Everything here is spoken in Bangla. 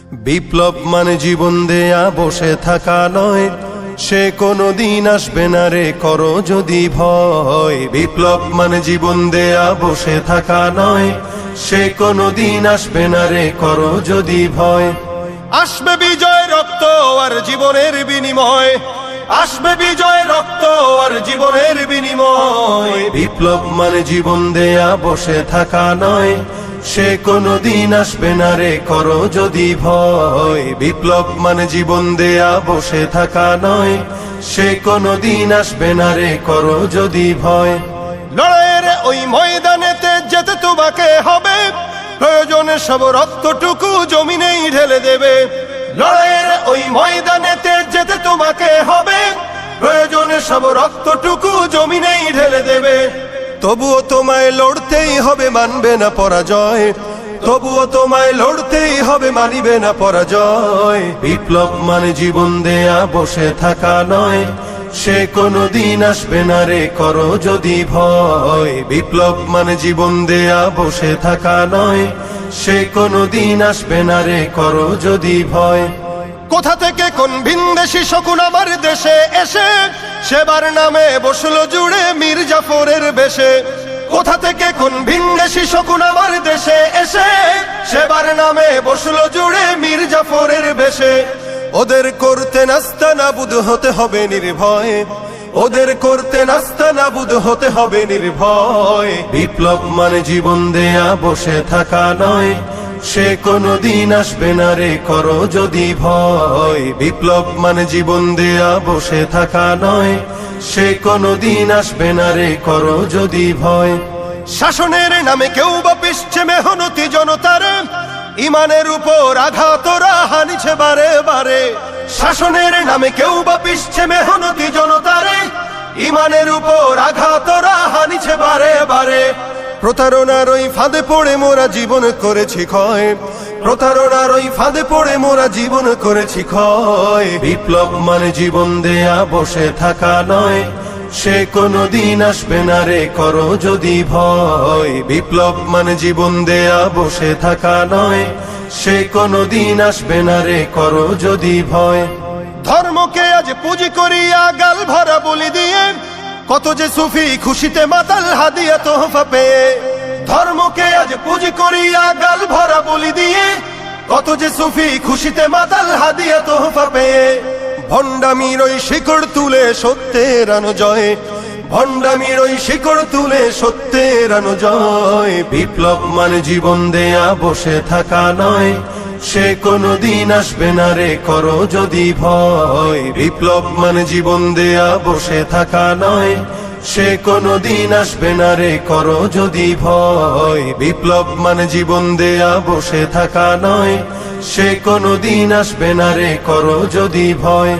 বিপ্লব মানে জীবন দেয়া বসে থাকা নয়, সে কোনো দিন আসবে না রে করো যদি ভয়। বিপ্লব মানে জীবন দেয়া বসে থাকা নয়, সে কোনো দিন আসবে না রে করো যদি ভয়। আসবে বিজয় রক্ত আর জীবনের বিনিময়, আসবে বিজয় রক্ত আর জীবনের বিনিময়। বিপ্লব মানে জীবন দেয়া বসে থাকা নয়, সে কোনো দিন আসবে না রে করো যদি ভয়। বিপ্লব মানে জীবন দেয়া বসে থাকা নয়, সে কোনো দিন আসবে না রে করো যদি ভয়। লড়াইয়ের ওই ময়দানেতে যেতে তোমাকে হবে, প্রয়োজনে সব রক্তটুকু জমিনেই ঢেলে দেবে। লড়াইয়ের ওই ময়দানেতে যেতে তোমাকে হবে, প্রয়োজনে সব রক্তটুকু জমিনেই ঢেলে দেবে। তবুও তোমায় লড়তেই হবে, মানবে না পরাজয়। তবুও তোমায় লড়তেই হবে, মানিবে না পরাজয়। বিপ্লব মানে জীবন দেয়া বসে থাকা নয়, সে কোনো দিন আসবে না রে করো যদি ভয়। বিপ্লব মানে জীবন দেয়া বসে থাকা নয়, সে কোনো দিন আসবে না রে করো যদি ভয়। কোথা থেকে কোন ভিনদেশী শকুন আমার দেশে এসে সেবার নামে বসলো জুড়ে মীর জাফরের বেশে। কোথা থেকে কোন ভিনদেশী শকুন আমার দেশে এসে সেবার নামে বসলো জুড়ে মীর জাফরের বেশে। ওদের করতে নাস্তানাবুদ হতে হবে নির্ভয়, ওদের করতে নাস্তানাবুদ হতে হবে নির্ভয়। বিপ্লব মানে জীবন দেয়া বসে থাকা নয়, সে কোনো দিন আসবে না রে করো যদি ভয়। বিপ্লব মানে জীবন দেয়া বসে থাকা নয়, সে কোনো দিন আসবে না রে করো যদি ভয়। শাসনের নামে কেউ বা পিছছে মেহনতি জনতার, ইমানের উপর আঘাতরা হানিছে বারে বারে। শাসনের নামে কেউ বা পিছছে মেহনতি জনতার, ইমানের উপর আঘাতরা হানিছে বারে বারে। প্রতারণার ওই ফাঁদে পড়ে মোরা জীবন করেছি ক্ষয়, প্রতারণার ওই ফাঁদে পড়ে মোরা জীবন করেছি ক্ষয়। বিপ্লব মানে জীবন দেয়া বসে থাকা নয়, সে কোনো দিন আসবে না রে করো যদি ভয়। বিপ্লব মানে জীবন দেয়া বসে থাকা নয়, সে কোনো দিন আসবে না রে করো যদি ভয়। ধর্মকে আজ পুঁজি করিয়া গাল ভরা বলি দিয়ে, কত যে সুফি খুশিতে মাতাল হাদিয়া তোহফা পেয়ে। ধর্মকে আজ পুঁজি করিয়া গাল ভরা বলি দিয়ে, কত যে সুফি খুশিতে মাতাল হাদিয়া তোহফা পেয়ে। ভণ্ডামির ওই শিকড় তুলে সত্যের আনো জয়, ভণ্ডামির ওই শিকড় তুলে সত্যের আনো জয়। বিপ্লব মানে জীবন দেয়া বসে থাকা নয়, সে কোনো দিন আসবে না রে করো যদি ভয়। বিপ্লব মানে জীবন দেয়া বসে থাকা নয়, সে কোনো দিন আসবে না রে করো যদি ভয়। বিপ্লব মানে জীবন দেয়া বসে থাকা নয়, সে কোনো দিন আসবে না রে করো যদি ভয়।